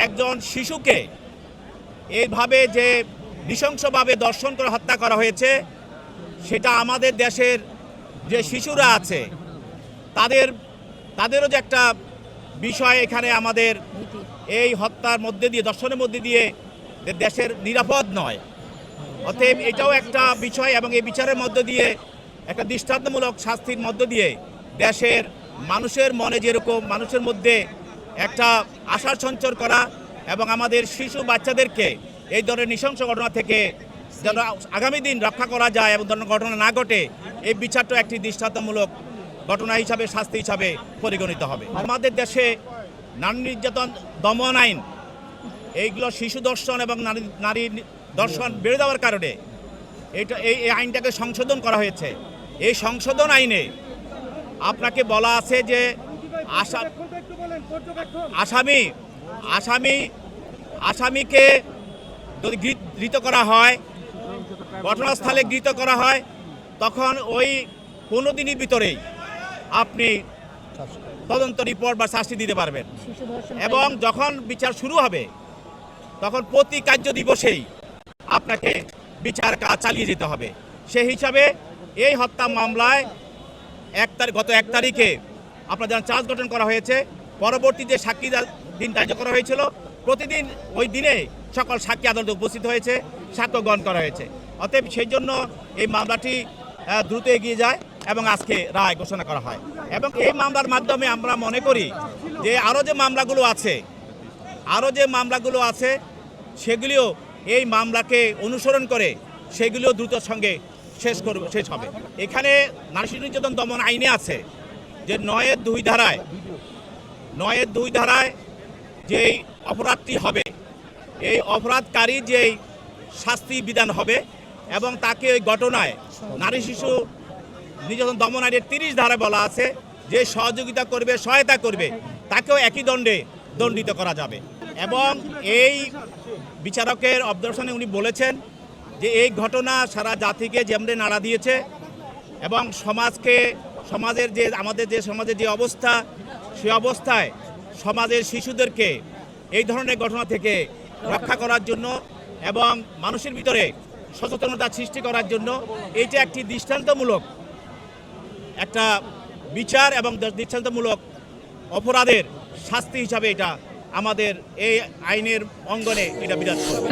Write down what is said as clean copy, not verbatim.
একজন শিশুকে এইভাবে যে নৃশংসভাবে দর্শন করে হত্যা করা হয়েছে, সেটা আমাদের দেশের যে শিশুরা আছে তাদেরও যে একটা বিষয় এখানে আমাদের এই হত্যার মধ্যে দিয়ে, দর্শনের মধ্যে দিয়ে দেশের নিরাপদ নয়। অতএব এটাও একটা বিষয়, এবং এই বিচারের মধ্য দিয়ে একটা দৃষ্টান্তমূলক শাস্তির মধ্য দিয়ে দেশের মানুষের মনে যেরকম মানুষের মধ্যে একটা আশার সঞ্চার করা এবং আমাদের শিশু বাচ্চাদেরকে এই ধরনের নৃশংস ঘটনা থেকে যেন আগামী দিন রক্ষা করা যায় এবং ধরনের ঘটনা না ঘটে, এই বিচারটা একটি দৃষ্টান্তমূলক ঘটনা হিসাবে, শাস্তি হিসাবে পরিগণিত হবে। আমাদের দেশে নারী নির্যাতন দমন আইন, এইগুলো শিশু দর্শন এবং নারী দর্শন বেড়ে দেওয়ার কারণে এই আইনটাকে সংশোধন করা হয়েছে। এই সংশোধন আইনে আপনাকে বলা আছে যে আসামিকে যদি গৃহীত করা হয়, ঘটনাস্থলে গৃহীত করা হয়, তখন ওই 15 দিনের ভিতরেই আপনি তদন্ত রিপোর্ট বা শাস্তি দিতে পারবেন। এবং যখন বিচার শুরু হবে তখন প্রতি কার্য দিবসেই আপনাকে বিচার কাজ চালিয়ে যেতে হবে। সেই হিসাবে এই হত্যা মামলায় গত 1 তারিখে আপনার যেন চার্জ গঠন করা হয়েছে। পরবর্তী যে সাক্ষী দিন ধার্য করা হয়েছিল, প্রতিদিন ওই দিনে সকল সাক্ষী আদালতে উপস্থিত হয়েছে, সাক্ষ্য গ্রহণ করা হয়েছে। অতএব সেই জন্য এই মামলাটি দ্রুত এগিয়ে যায় এবং আজকে রায় ঘোষণা করা হয়। এবং এই মামলার মাধ্যমে আমরা মনে করি যে আরও যে মামলাগুলো আছে সেগুলিও এই মামলাকে অনুসরণ করে সেগুলিও দ্রুত সঙ্গে শেষ হবে। এখানে নারী শিশু নির্যাতন দমন আইনে আছে যে 9-এর 2 ধারায় যেই অপরাধটি হবে, এই অপরাধকারী যেই শাস্তি বিধান হবে এবং তাকে ওই ঘটনায় নারী শিশু নির্যাতন দমন আইনের 30 ধারায় বলা আছে যে সহযোগিতা করবে, সহায়তা করবে, তাকেও একই দণ্ডে দণ্ডিত করা যাবে। এবং এই বিচারকের অবজারভেশনে উনি বলেছেন যে এই ঘটনা সারা জাতিকে যেমন নাড়া দিয়েছে এবং সমাজের যে অবস্থা, সেই অবস্থায় সমাজের শিশুদেরকে এই ধরনের ঘটনা থেকে রক্ষা করার জন্য এবং মানুষের ভিতরে সচেতনতা সৃষ্টি করার জন্য এইটা একটি দৃষ্টান্তমূলক একটা বিচার এবং দৃষ্টান্তমূলক অপরাধের শাস্তি হিসাবে এটা আমাদের এই আইনের অঙ্গনে এটা বিরাজ করবে।